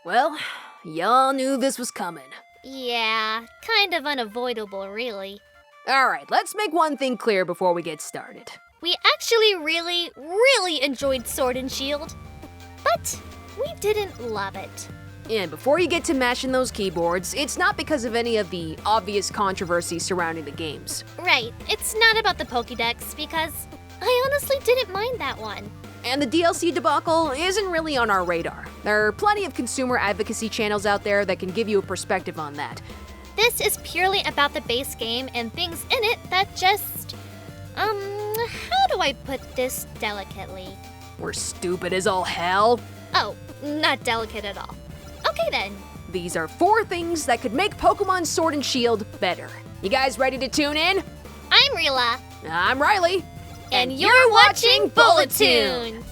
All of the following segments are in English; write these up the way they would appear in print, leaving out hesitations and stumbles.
Well, y'all knew this was coming. Yeah, kind of unavoidable, really. Alright, let's make one thing clear before we get started. We actually really enjoyed Sword and Shield, but we didn't love it. And before you get to mashing those keyboards, it's not because of any of the obvious controversy surrounding the games. Right, it's not about the Pokédex, because I honestly didn't mind that one. And the DLC debacle isn't really on our radar. There are plenty of consumer advocacy channels out there that can give you a perspective on that. This is purely about the base game and things in it that just, how do I put this delicately? We're stupid as all hell. Oh, not delicate at all. Okay then. These are 4 things that could make Pokemon Sword and Shield better. You guys ready to tune in? I'm Rila. I'm Riley. And you're watching Buuut.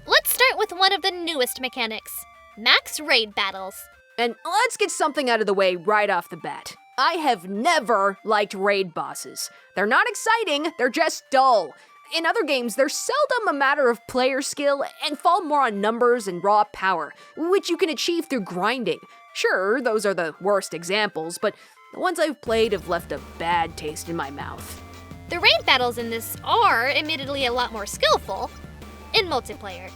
Let's start with one of the newest mechanics, max raid battles. And let's get something out of the way right off the bat. I have never liked raid bosses. They're not exciting, they're just dull. In other games, they're seldom a matter of player skill and fall more on numbers and raw power, which you can achieve through grinding. Sure, those are the worst examples, but the ones I've played have left a bad taste in my mouth. The raid battles in this are admittedly a lot more skillful in multiplayer.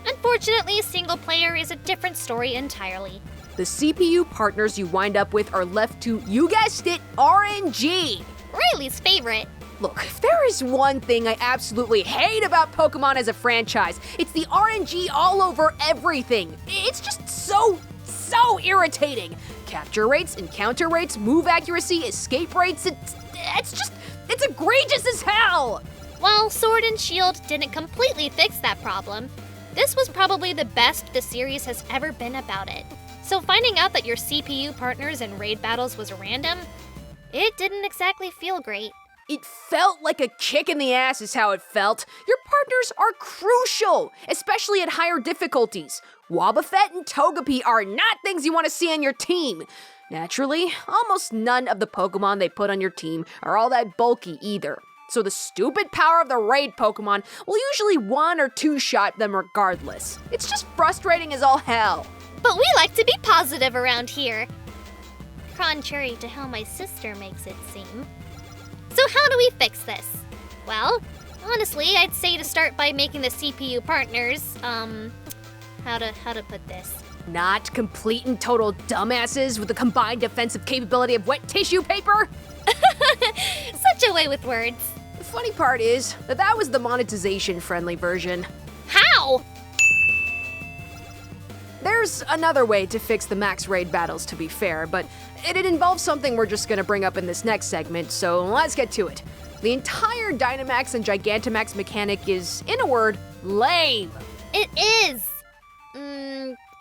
Unfortunately, single player is a different story entirely. The CPU partners you wind up with are left to, you guessed it, RNG! Riley's favorite. Look, if there is one thing I absolutely hate about Pokemon as a franchise, it's the RNG all over everything. It's just so irritating. Capture rates, encounter rates, move accuracy, escape rates, it's egregious as hell! While Sword and Shield didn't completely fix that problem, this was probably the best the series has ever been about it. So finding out that your CPU partners in raid battles was random, it didn't exactly feel great. It felt like a kick in the ass is how it felt. Your partners are crucial, especially at higher difficulties. Wobbuffet and Togepi are not things you want to see on your team. Naturally, almost none of the Pokemon they put on your team are all that bulky either. So the stupid power of the raid Pokemon will usually 1 or 2-shot them regardless. It's just frustrating as all hell. But we like to be positive around here. Contrary to how my sister makes it seem. So how do we fix this? Well, honestly, I'd say to start by making the CPU partners, how to put this? Not complete and total dumbasses with the combined defensive capability of wet tissue paper? Such a way with words. The funny part is that was the monetization-friendly version. How? There's another way to fix the max raid battles, to be fair, but it involves something we're just gonna bring up in this next segment, so let's get to it. The entire Dynamax and Gigantamax mechanic is, in a word, lame. It is.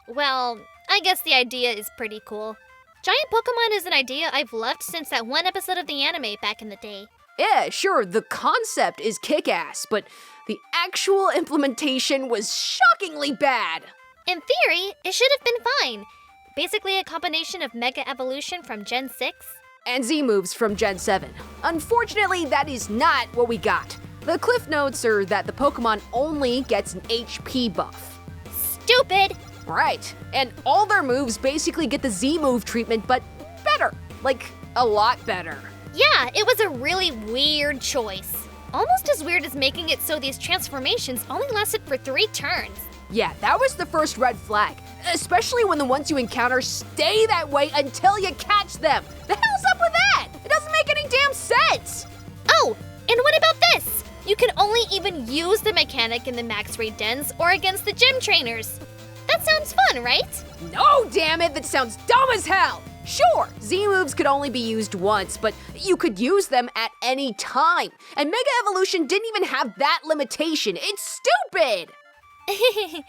Well, I guess the idea is pretty cool. Giant Pokemon is an idea I've loved since that one episode of the anime back in the day. Yeah, sure, the concept is kick-ass, but the actual implementation was shockingly bad. In theory, it should have been fine. Basically a combination of Mega Evolution from Gen 6 and Z-moves from Gen 7. Unfortunately, that is not what we got. The cliff notes are that the Pokemon only gets an HP buff. Stupid! Right, and all their moves basically get the Z-move treatment, but better. Like, a lot better. Yeah, it was a really weird choice. Almost as weird as making it so these transformations only lasted for 3 turns. Yeah, that was the first red flag, especially when the ones you encounter stay that way until you catch them. The hell's up with that? It doesn't make any damn sense. Oh, and what about this? You can only even use the mechanic in the max raid dens or against the gym trainers. That sounds fun, right? No, damn it, that sounds dumb as hell. Sure, Z-moves could only be used once, but you could use them at any time. And Mega Evolution didn't even have that limitation. It's stupid. I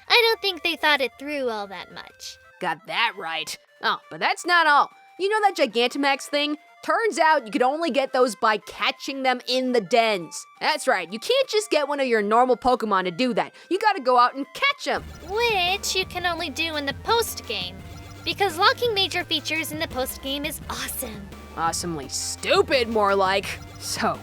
don't think they thought it through all that much. Got that right. Oh, but that's not all. You know that Gigantamax thing? Turns out you could only get those by catching them in the dens. That's right, you can't just get one of your normal Pokemon to do that. You gotta go out and catch them. Which you can only do in the post-game, because locking major features in the post-game is awesome. Awesomely stupid, more like. So,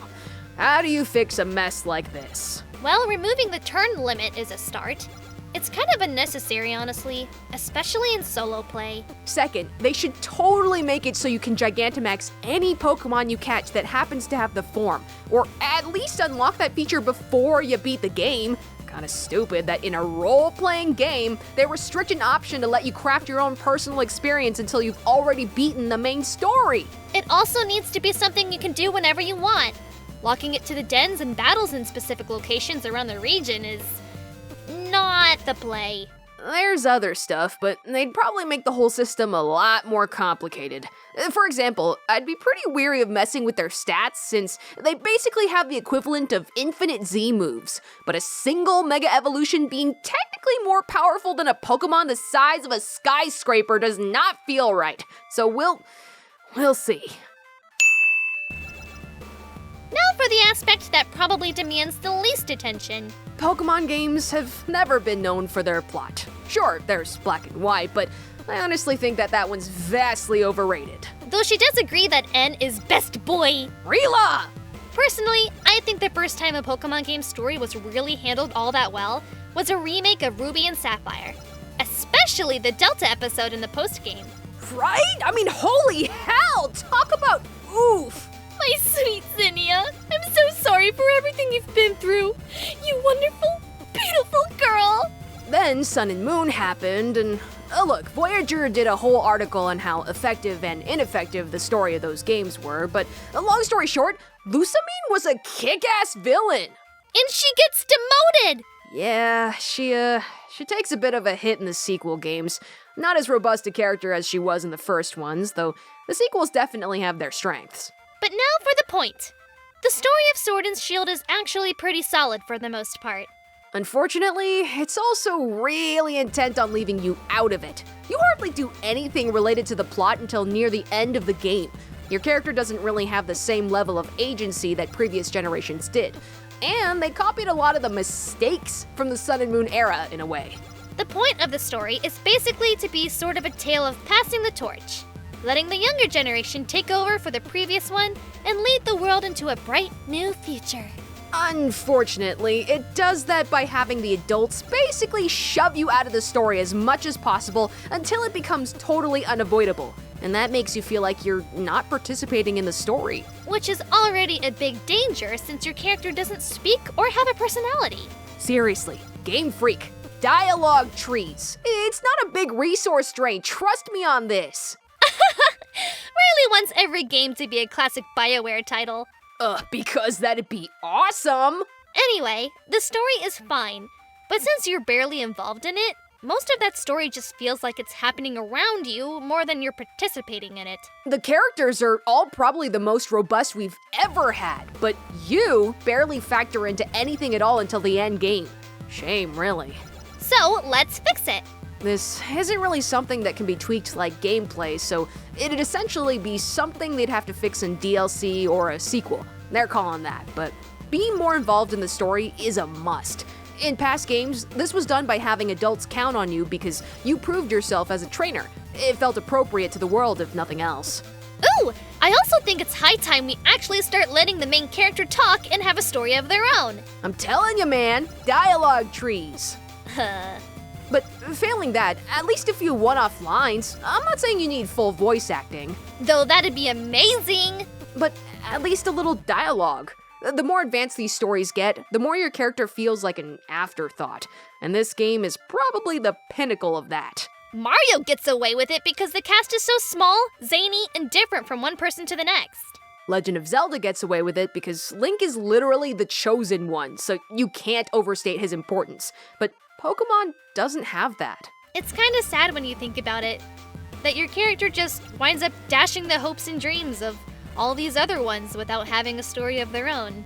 How do you fix a mess like this? Well, removing the turn limit is a start. It's kind of unnecessary, honestly, especially in solo play. Second, they should totally make it so you can Gigantamax any Pokemon you catch that happens to have the form, or at least unlock that feature before you beat the game. Kinda stupid that in a role-playing game, they restrict an option to let you craft your own personal experience until you've already beaten the main story. It also needs to be something you can do whenever you want. Locking it to the dens and battles in specific locations around the region is not the play. There's other stuff, but they'd probably make the whole system a lot more complicated. For example, I'd be pretty weary of messing with their stats since they basically have the equivalent of infinite Z moves, but a single Mega Evolution being technically more powerful than a Pokemon the size of a skyscraper does not feel right. So we'll see. Now for the aspect that probably demands the least attention. Pokemon games have never been known for their plot. Sure, there's Black and White, but I honestly think that one's vastly overrated. Though she does agree that N is best boy. Rila! Personally, I think the first time a Pokemon game story was really handled all that well was a remake of Ruby and Sapphire. Especially the Delta episode in the post-game. Right? I mean, holy hell! Talk about oof! My sweet Zinnia, I'm so sorry for everything you've been through. You wonderful, beautiful girl. Then Sun and Moon happened, and look, Voyager did a whole article on how effective and ineffective the story of those games were, but long story short, Lusamine was a kick-ass villain. And she gets demoted! Yeah, she takes a bit of a hit in the sequel games. Not as robust a character as she was in the first ones, though the sequels definitely have their strengths. But now for the point. The story of Sword and Shield is actually pretty solid for the most part. Unfortunately, it's also really intent on leaving you out of it. You hardly do anything related to the plot until near the end of the game. Your character doesn't really have the same level of agency that previous generations did. And they copied a lot of the mistakes from the Sun and Moon era in a way. The point of the story is basically to be sort of a tale of passing the torch, letting the younger generation take over for the previous one and lead the world into a bright new future. Unfortunately, it does that by having the adults basically shove you out of the story as much as possible until it becomes totally unavoidable. And that makes you feel like you're not participating in the story. Which is already a big danger since your character doesn't speak or have a personality. Seriously, Game Freak, dialogue trees. It's not a big resource drain, trust me on this. Riley wants every game to be a classic BioWare title. Because that'd be awesome! Anyway, the story is fine, but since you're barely involved in it, most of that story just feels like it's happening around you more than you're participating in it. The characters are all probably the most robust we've ever had, but you barely factor into anything at all until the end game. Shame, really. So, let's fix it. This isn't really something that can be tweaked like gameplay, so it'd essentially be something they'd have to fix in DLC or a sequel. They're calling that, but being more involved in the story is a must. In past games, this was done by having adults count on you because you proved yourself as a trainer. It felt appropriate to the world, if nothing else. Ooh, I also think it's high time we actually start letting the main character talk and have a story of their own. I'm telling you, man, dialogue trees. But failing that, at least a few one-off lines. I'm not saying you need full voice acting. Though that'd be amazing! But at least a little dialogue. The more advanced these stories get, the more your character feels like an afterthought. And this game is probably the pinnacle of that. Mario gets away with it because the cast is so small, zany, and different from one person to the next. Legend of Zelda gets away with it because Link is literally the chosen one, so you can't overstate his importance. But Pokemon doesn't have that. It's kind of sad when you think about it, that your character just winds up dashing the hopes and dreams of all these other ones without having a story of their own.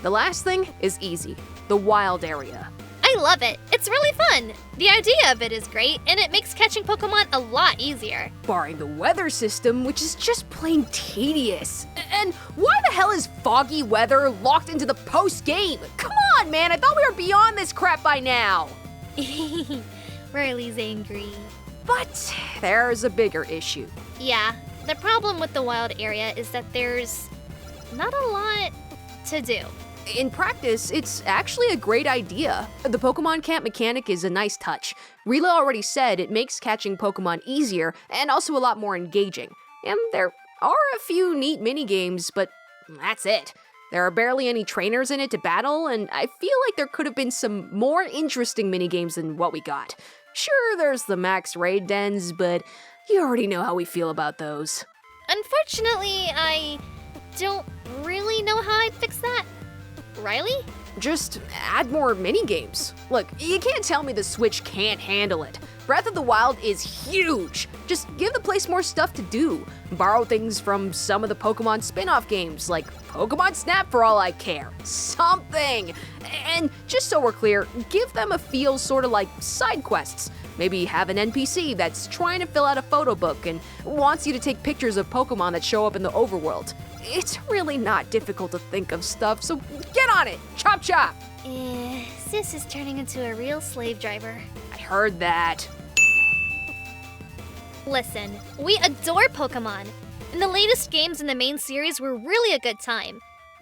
The last thing is easy, the wild area. I love it. It's really fun. The idea of it is great, and it makes catching Pokemon a lot easier. Barring the weather system, which is just plain tedious. And why the hell is foggy weather locked into the post-game? Come on, man, I thought we were beyond this crap by now. Riley's angry. But there's a bigger issue. Yeah, The problem with the wild area is that there's not a lot to do. In practice, it's actually a great idea. The Pokemon Camp mechanic is a nice touch. Rila already said it makes catching Pokemon easier and also a lot more engaging. And there are a few neat minigames, but that's it. There are barely any trainers in it to battle, and I feel like there could have been some more interesting minigames than what we got. Sure, there's the max raid dens, but you already know how we feel about those. Unfortunately, I don't really know how I'd fix that. Riley? Just add more minigames. Look, you can't tell me the Switch can't handle it. Breath of the Wild is huge. Just give the place more stuff to do. Borrow things from some of the Pokemon spin-off games, like Pokemon Snap for all I care. Something! And just so we're clear, give them a feel sort of like side quests. Maybe have an NPC that's trying to fill out a photo book and wants you to take pictures of Pokemon that show up in the overworld. It's really not difficult to think of stuff, so get on it! Chop chop! Sis is turning into a real slave driver. I heard that. Listen, we adore Pokemon, and the latest games in the main series were really a good time.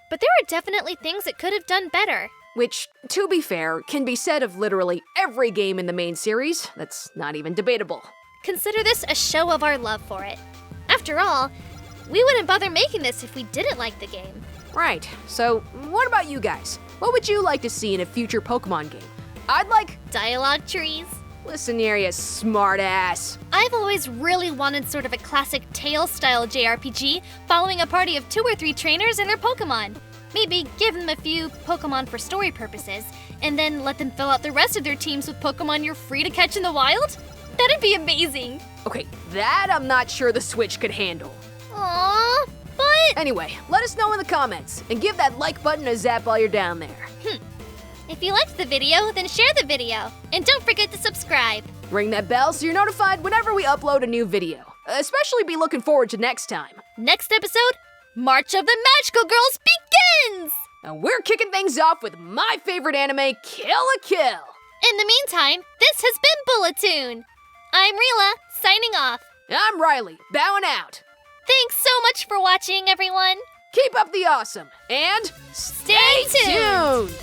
But there are definitely things it could have done better. Which, to be fair, can be said of literally every game in the main series. That's not even debatable. Consider this a show of our love for it. After all, we wouldn't bother making this if we didn't like the game. Right, so what about you guys? What would you like to see in a future Pokemon game? I'd like Dialogue trees. Listen here, you smartass. I've always really wanted sort of a classic Tales-style JRPG following a party of 2 or 3 trainers and their Pokemon. Maybe give them a few Pokemon for story purposes, and then let them fill out the rest of their teams with Pokemon you're free to catch in the wild? That'd be amazing. Okay, that I'm not sure the Switch could handle. Aww, but... Anyway, let us know in the comments, and give that like button a zap while you're down there. If you liked the video, then share the video. And don't forget to subscribe. Ring that bell so you're notified whenever we upload a new video. Especially be looking forward to next time. Next episode, March of the Magical Girls begins! And we're kicking things off with my favorite anime, Kill la Kill. In the meantime, this has been Buuut. I'm Rila, signing off. I'm Riley, bowing out. Thanks so much for watching, everyone. Keep up the awesome, and Stay tuned.